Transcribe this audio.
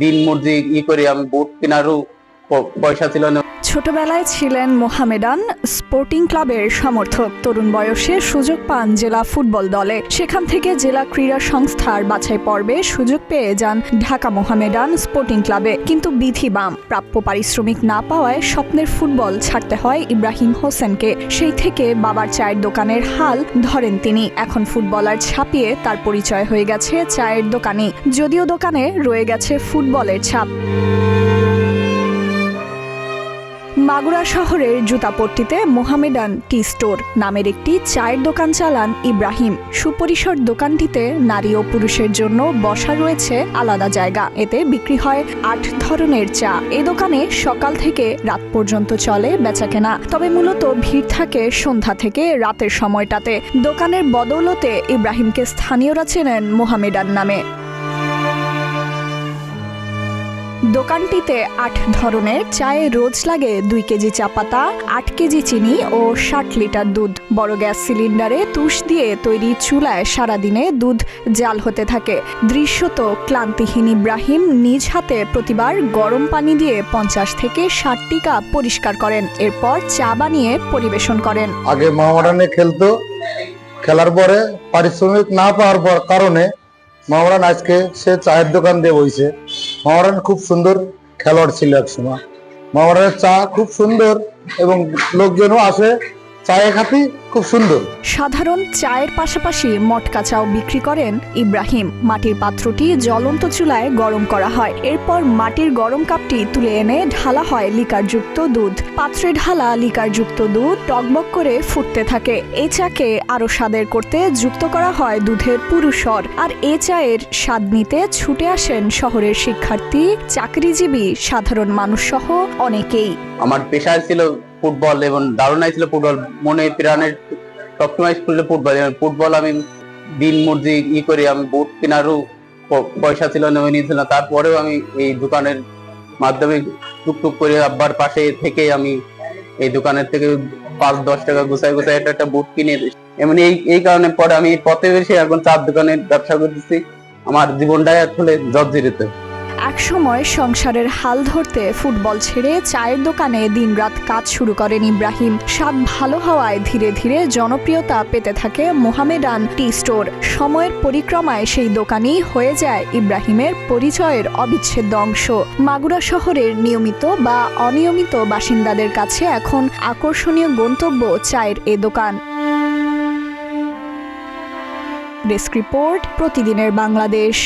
দিন মজুরি করে আমি বুট কেনারও পয়সা ছিল না। ছোটবেলায় ছিলেন মোহামেডান স্পোর্টিং ক্লাবের সমর্থক। তরুণ বয়সে সুযোগ পান জেলা ফুটবল দলে। সেখান থেকে জেলা ক্রীড়া সংস্থার বাছাই পর্বে সুযোগ পেয়ে যান ঢাকা মোহামেডান স্পোর্টিং ক্লাবে। কিন্তু বিধি বাম, প্রাপ্য পারিশ্রমিক না পাওয়ায় স্বপ্নের ফুটবল ছাড়তে হয় ইব্রাহিম হোসেনকে। সেই থেকে বাবার চায়ের দোকানের হাল ধরেন তিনি। এখন ফুটবলার ছাপিয়ে তার পরিচয় হয়ে গেছে চায়ের দোকানে, যদিও দোকানে রয়ে গেছে ফুটবলের ছাপ। মাগুরা শহরের জুতাপট্টিতে মোহামেডান টি স্টোর নামের একটি চায়ের দোকান চালান ইব্রাহিম। সুপরিসর দোকানটিতে নারী ও পুরুষের জন্য বসা রয়েছে আলাদা জায়গা। এতে বিক্রি হয় ৮ ধরনের চা। এই দোকানে সকাল থেকে রাত পর্যন্ত চলে বেচাকেনা, তবে মূলত ভিড় থাকে সন্ধ্যা থেকে রাতের সময়টাতে। দোকানের বদৌলতে ইব্রাহিমকে স্থানীয়রা চেনেন মোহামেডান নামে। দোকানটিতে ৮ ধরনের চায়ে রোজ লাগে ২ কেজি চা পাতা, ৮ কেজি চিনি ও ৬০ লিটার দুধ। বড় গ্যাস সিলিন্ডারে তুষ দিয়ে তৈরি চুলায় সারাদিনে দুধ জাল হতে থাকে। দৃশ্যত ক্লান্তিহীন ইব্রাহিম নিজ হাতে প্রতিবার গরম পানি দিয়ে ৫০ থেকে ৬০টি কাপ পরিষ্কার করেন। এরপর চা বানিয়ে পরিবেশন করেন। আগে মোহামেডানে খেলতো, খেলার পরে পারিশ্রমিক না পাওয়ার কারণে মোহামেডান আজকে সে চায়ের দোকান দিয়ে বইছে। মোহামেডান খুব সুন্দর খেলোয়াড় ছিল একসময়। মোহামেডানের চা খুব সুন্দর এবং লোকজনও আসে চায়ে খাতি, খুব সুন্দর। সাধারণ চায়ের পাশাপাশি মটকা চাও বিক্রি করেন ইব্রাহিম। মাটির পাত্রটি জ্বলন্ত চুলায় গরম করা হয়। এরপর মাটির গরম কাপটি তুলে এনে ঢালা হয় লিকারযুক্ত দুধ। পাত্রে ঢালা লিকারযুক্ত দুধ টকবক করে ফুটতে থাকে। এই চাকে আরো স্বাদের করতে যুক্ত করা হয় দুধের পুরুষর। আর এ চায়ের স্বাদ নিতে ছুটে আসেন শহরের শিক্ষার্থী, চাকরিজীবী, সাধারণ মানুষ সহ অনেকেই। আমার পেশায় ছিল ফুটবল এবং ধারণাই ছিল ফুটবল। মনে প্রাণের সবসময় স্কুলে ফুটবল আমি দিন মজুরি করে আমি বুট কেনারও পয়সা ছিল না, নিয়েছিল না। তারপরেও আমি এই দোকানের মাধ্যমে টুকটুক করে আব্বার পাশে থেকে আমি এই দোকানের থেকে ৫-১০ টাকা গুছাই একটা বুট কিনে এমনি এই কারণে পরে আমি পথে এসে এখন চার দোকানের ব্যবসা করতেছি। আমার জীবনটাই আসলে জর্জরিত। একসময় সংসারের হাল ধরতে ফুটবল ছেড়ে চায়ের দোকানে দিনরাত কাজ শুরু করেন ইব্রাহিম। স্বাদ ভালো হওয়ায় ধীরে ধীরে জনপ্রিয়তা পেতে থাকে মোহামেডান টি স্টোর। সময়ের পরিক্রমায় সেই দোকানই হয়ে যায় ইব্রাহিমের পরিচয়ের অবিচ্ছেদ্য অংশ। মাগুরা শহরের নিয়মিত বা অনিয়মিত বাসিন্দাদের কাছে এখন আকর্ষণীয় গন্তব্য চায়ের এ দোকান। ডেস্ক রিপোর্ট, প্রতিদিনের বাংলাদেশ।